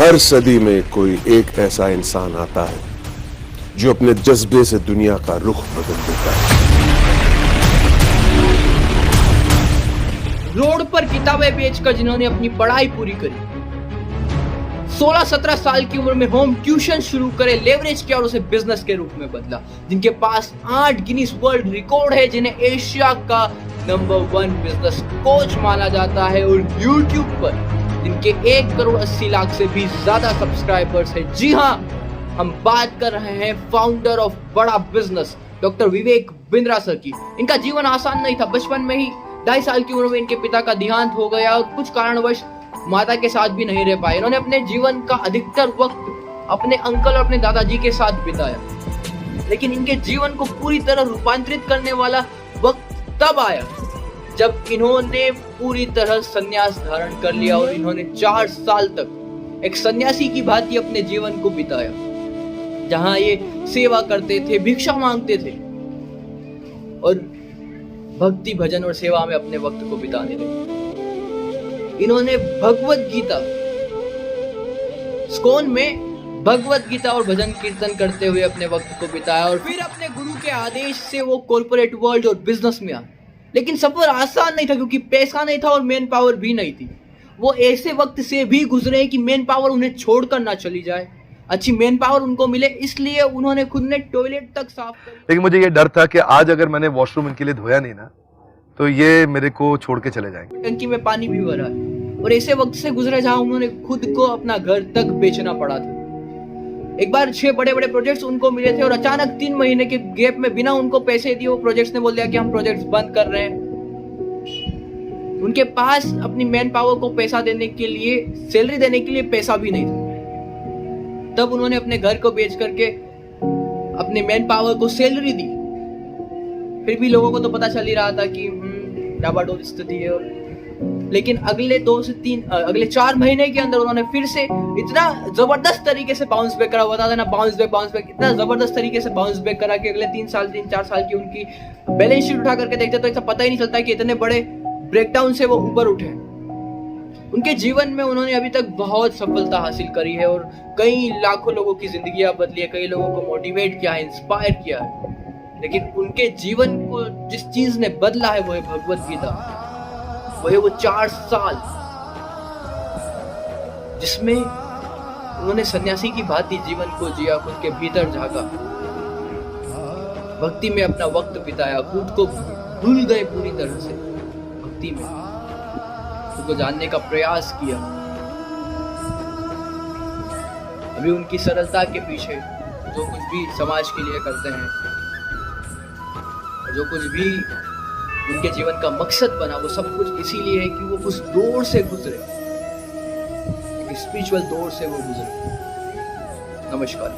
हर सदी में कोई एक ऐसा इंसान आता है जो अपने जज्बे से दुनिया का रुख बदल देता है। रोड पर किताबें बेचकर जिन्होंने अपनी पढ़ाई पूरी करी, 16-17 साल की उम्र में होम ट्यूशन शुरू करे, लेवरेज किया और उसे बिजनेस के रूप में बदला, जिनके पास 8 गिनीज वर्ल्ड रिकॉर्ड है, जिन्हें एशिया का नंबर 1 बिजनेस कोच माना जाता है, और यूट्यूब पर जिनके 1 करोड़ 80 लाख से भी ज्यादा सब्सक्राइबर्स है। जी हाँ, हम बात कर रहे हैं फाउंडर ऑफ बड़ा business doctor Vivek Bindra sir की। इनका जीवन आसान नहीं था। बचपन में ही 2.5 साल की उम्र में इनके पिता का देहांत हो गया और कुछ कारणवश माता के साथ भी नहीं रह पाए। इन्होंने अपने जीवन का अधिकतर वक्त अपने अंकल और अपने दादाजी के साथ बिताया, लेकिन इनके जीवन को पूरी तरह रूपांतरित करने वाला वक्त तब आया जब इन्होंने पूरी तरह संन्यास धारण कर लिया और इन्होंने 4 साल तक एक सन्यासी की भांति अपने जीवन को बिताया, जहां ये सेवा करते थे, भिक्षा मांगते थे और भक्ति भजन और सेवा में अपने वक्त को बिताने लगे। इन्होंने भगवत गीता स्कोन में भगवत गीता और भजन कीर्तन करते हुए अपने वक्त को बिताया और फिर अपने गुरु के आदेश से वो कॉर्पोरेट वर्ल्ड और बिजनेस में आए। लेकिन सफर आसान नहीं था, क्योंकि पैसा नहीं था और मेन पावर भी नहीं थी। वो ऐसे वक्त से भी गुजरे कि मेन पावर उन्हें छोड़कर ना चली जाए, अच्छी मेन पावर उनको मिले, इसलिए उन्होंने खुद ने टॉयलेट तक साफ कर। लेकिन मुझे ये डर था कि आज अगर मैंने वॉशरूम इनके लिए धोया नहीं ना, तो ये मेरे को छोड़ के चले जाएंगे। टंकी में पानी भी भरा है और ऐसे वक्त से गुजरे जहां उन्होंने खुद को अपना घर तक बेचना पड़ा था। एक बार 6 बड़े-बड़े प्रोजेक्ट्स उनको मिले थे और अचानक 3 महीने के गैप में बिना उनको पैसे दिए वो प्रोजेक्ट्स ने बोल दिया कि हम प्रोजेक्ट्स बंद कर रहे हैं। उनके पास अपनी मैन पावर को पैसा देने के लिए, सैलरी देने के लिए पैसा भी नहीं था। तब उन्होंने अपने घर को बेच करके अपने मैन पावर को सैलरी दी। फिर भी लोगों को तो पता चल ही रहा था कि डाबाडोल स्थिति है। लेकिन अगले 4 महीने के अंदर उन्होंने फिर से इतना जबरदस्त तरीके से बाउंस बैक करा, बता देना बाउंस बैक इतना जबरदस्त तरीके से बाउंस बैक करा कि अगले 3-4 साल की उनकी बैलेंस शीट उठा करके देखते तो ऐसा पता ही नहीं चलता कि इतने बड़े ब्रेकडाउन से वो ऊपर उठे। उनके जीवन में उन्होंने अभी तक बहुत सफलता हासिल करी है और कई लाखों लोगों की जिंदगियां बदली है, कई लोगों को मोटिवेट किया है, इंस्पायर किया है। लेकिन उनके जीवन को जिस चीज ने बदला है वो है भगवत गीता, वो है वो 4 साल जिसमें उन्होंने सन्यासी की भांति जीवन को जिया, खुद के भीतर झांका, भक्ति में अपना वक्त बिताया, खुद को भूल गए पूरी तरह से भक्ति में, खुद को जानने का प्रयास किया। अभी उनकी सरलता के पीछे जो कुछ भी समाज के लिए करते हैं, जो कुछ भी उनके जीवन का मकसद बना, वो सब कुछ इसीलिए है कि वो उस दौर से गुजरे, एक स्पिरिचुअल दौर से वो गुजरे। नमस्कार।